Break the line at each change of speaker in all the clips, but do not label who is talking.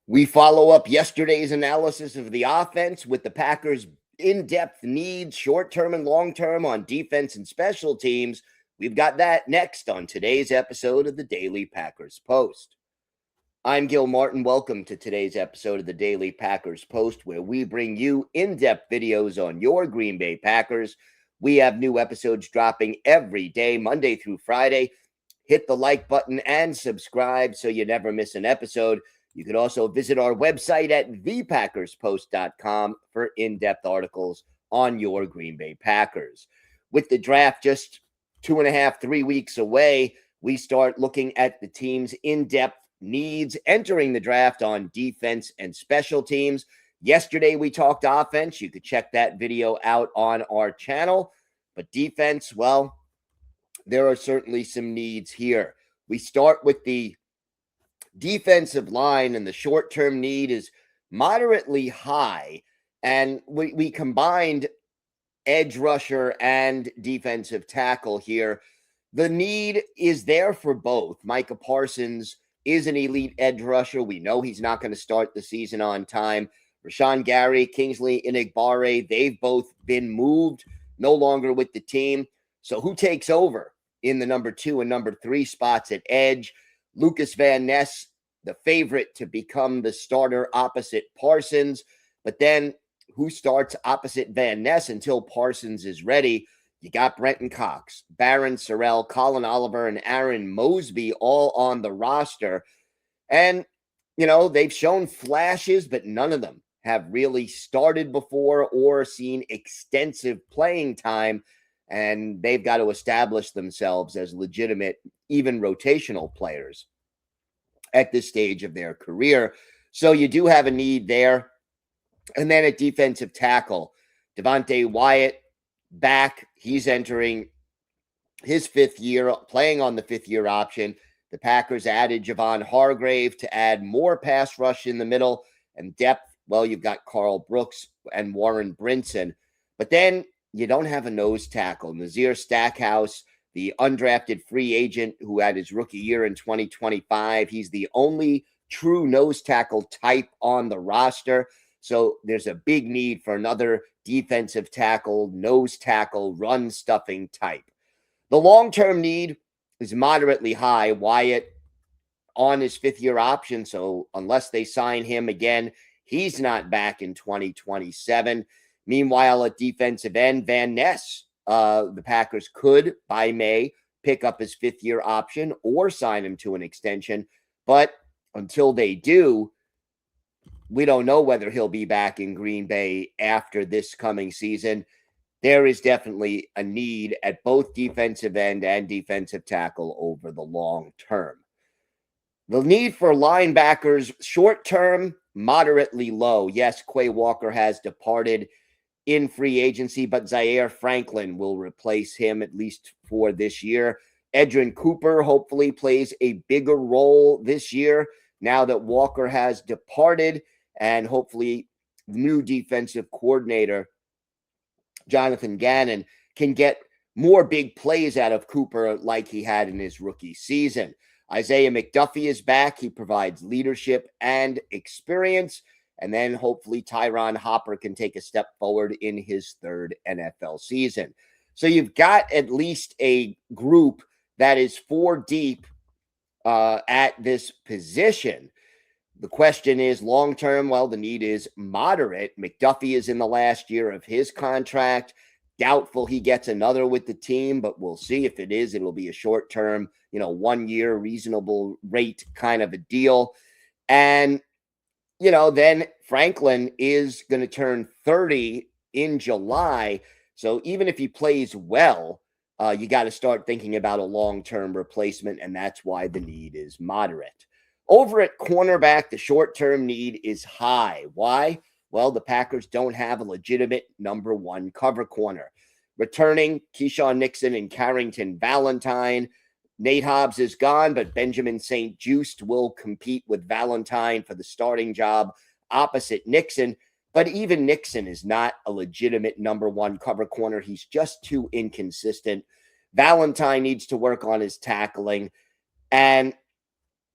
We follow up yesterday's analysis of the offense with the Packers' in-depth needs, short-term and long-term, on defense and special teams. We've got that next on today's episode of the Daily Packers Post. I'm Gil Martin. Welcome to today's episode of the Daily Packers Post, where we bring you in-depth videos on your Green Bay Packers. We have new episodes dropping every day, Monday through Friday. Hit the like button and subscribe so you never miss an episode. You can also visit our website at thepackerspost.com for in-depth articles on your Green Bay Packers. With the draft just 2.5, 3 weeks away, we start looking at the team's in-depth needs entering the draft on defense and special teams. Yesterday, we talked offense. You could check that video out on our channel. But defense, well, there are certainly some needs here. We start with the defensive line, and the short-term need is moderately high. And we combined edge rusher and defensive tackle here. The need is there for both. Micah Parsons is an elite edge rusher. We know he's not going to start the season on time. Rashawn Gary, Kingsley Enagbare, they've both been moved, no longer with the team. So who takes over in the number 2 and number 3 spots at edge? Lucas Van Ness, the favorite to become the starter opposite Parsons. But then who starts opposite Van Ness until Parsons is ready? You got Brenton Cox, Barron Sorrell, Colin Oliver, and Aaron Mosby all on the roster. And, they've shown flashes, but none of them have really started before or seen extensive playing time. And they've got to establish themselves as legitimate, even rotational players at this stage of their career. So you do have a need there. And then at defensive tackle, Devontae Wyatt back. He's entering his 5th year, playing on the 5th-year option. The Packers added Javon Hargrave to add more pass rush in the middle and depth. Well, you've got Carl Brooks and Warren Brinson. But then you don't have a nose tackle. Nazir Stackhouse, the undrafted free agent who had his rookie year in 2025. He's the only true nose tackle type on the roster. So there's a big need for another defensive tackle, nose tackle, run stuffing type. The long-term need is moderately high. Wyatt on his 5th-year option. So unless they sign him again, he's not back in 2027. Meanwhile, at defensive end, Van Ness, the Packers could, by May, pick up his 5th-year option or sign him to an extension. But until they do, we don't know whether he'll be back in Green Bay after this coming season. There is definitely a need at both defensive end and defensive tackle over the long term. The need for linebackers, short term, moderately low. Yes, Quay Walker has departed in free agency, but Zaire Franklin will replace him at least for this year. Edrin Cooper hopefully plays a bigger role this year now that Walker has departed, and hopefully new defensive coordinator Jonathan Gannon can get more big plays out of Cooper like he had in his rookie season. Isaiah McDuffie is back. He provides leadership and experience. And then hopefully Tyron Hopper can take a step forward in his 3rd NFL season. So you've got at least a group that is 4 deep at this position. The question is long-term. Well, the need is moderate. McDuffie is in the last year of his contract. Doubtful he gets another with the team, but we'll see. If it is, it'll be a short-term, 1-year reasonable rate kind of a deal. And, then Franklin is going to turn 30 in July. So even if he plays well, you got to start thinking about a long-term replacement, and that's why the need is moderate. Over at cornerback, the short-term need is high. Why? Well, the Packers don't have a legitimate number 1 cover corner. Returning, Keyshawn Nixon and Carrington Valentine. Nate Hobbs is gone, but Benjamin St. Juste will compete with Valentine for the starting job opposite Nixon. But even Nixon is not a legitimate number 1 cover corner. He's just too inconsistent. Valentine needs to work on his tackling. And,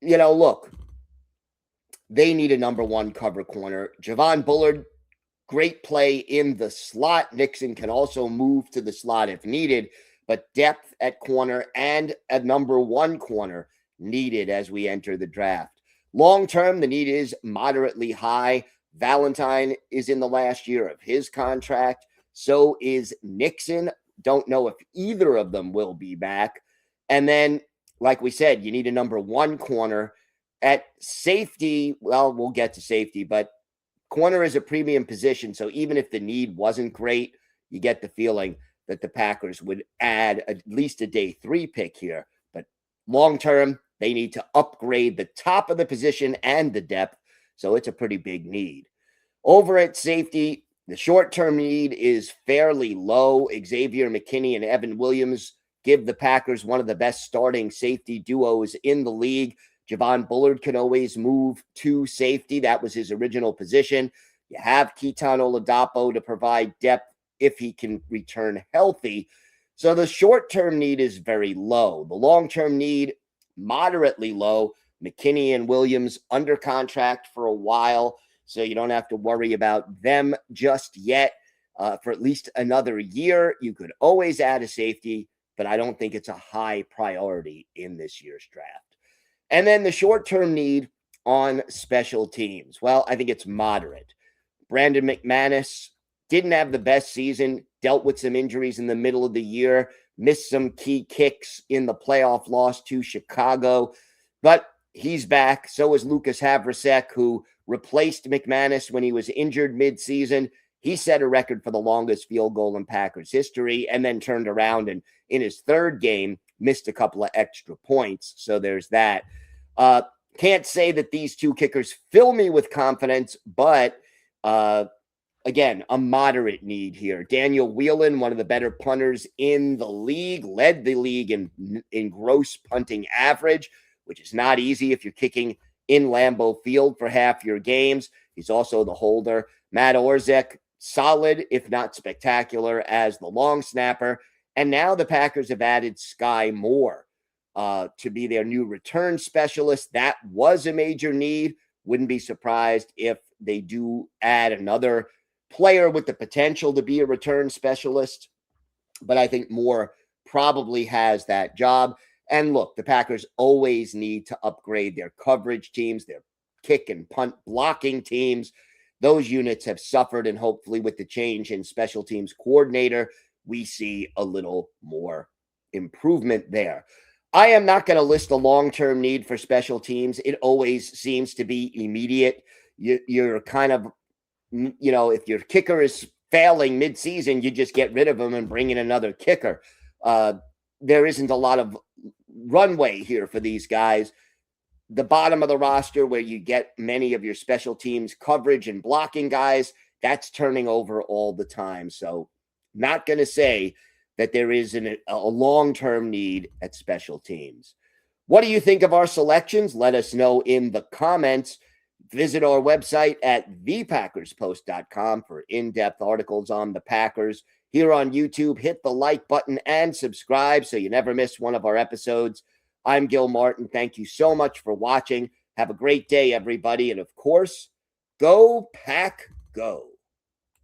look, they need a number one cover corner. Javon Bullard, great play in the slot. Nixon can also move to the slot if needed, but depth at corner and a number one corner needed as we enter the draft. Long term, the need is moderately high. Valentine is in the last year of his contract. So is Nixon. Don't know if either of them will be back. And then, like we said, you need a number one corner. At safety, well, we'll get to safety, but corner is a premium position. So even if the need wasn't great, you get the feeling that the Packers would add at least a day 3 pick here. But long term, they need to upgrade the top of the position and the depth. So it's a pretty big need. Over at safety, the short-term need is fairly low. Xavier McKinney and Evan Williams give the Packers one of the best starting safety duos in the league. Javon Bullard can always move to safety. That was his original position. You have Keaton Oladapo to provide depth if he can return healthy. So the short-term need is very low. The long-term need, moderately low. McKinney and Williams under contract for a while, so you don't have to worry about them just yet. For at least another year, you could always add a safety, but I don't think it's a high priority in this year's draft. And then the short-term need on special teams. Well, I think it's moderate. Brandon McManus didn't have the best season, dealt with some injuries in the middle of the year, missed some key kicks in the playoff loss to Chicago, but he's back. So is Lucas Havrasek, who replaced McManus when he was injured midseason. He set a record for the longest field goal in Packers history and then turned around and in his third game missed a couple of extra points. So there's that. Can't say that these two kickers fill me with confidence, but again, a moderate need here. Daniel Whelan, one of the better punters in the league, led the league in gross punting average, which is not easy if you're kicking in Lambeau Field for half your games. He's also the holder. Matt Orzech, solid, if not spectacular, as the long snapper. And now the Packers have added Sky Moore to be their new return specialist. That was a major need. Wouldn't be surprised if they do add another player with the potential to be a return specialist. But I think Moore probably has that job. And look, the Packers always need to upgrade their coverage teams, their kick and punt blocking teams. Those units have suffered, and hopefully with the change in special teams coordinator, we see a little more improvement there. I am not going to list a long-term need for special teams. It always seems to be immediate. You're kind of, if your kicker is failing midseason, you just get rid of him and bring in another kicker. There isn't a lot of runway here for these guys. The bottom of the roster, where you get many of your special teams coverage and blocking guys, that's turning over all the time. So not going to say that there is a long-term need at special teams. What do you think of our selections? Let us know in the comments. Visit our website at thepackerspost.com for in-depth articles on the Packers. Here on YouTube, hit the like button and subscribe so you never miss one of our episodes. I'm Gil Martin. Thank you so much for watching. Have a great day, everybody. And of course, go Pack Go.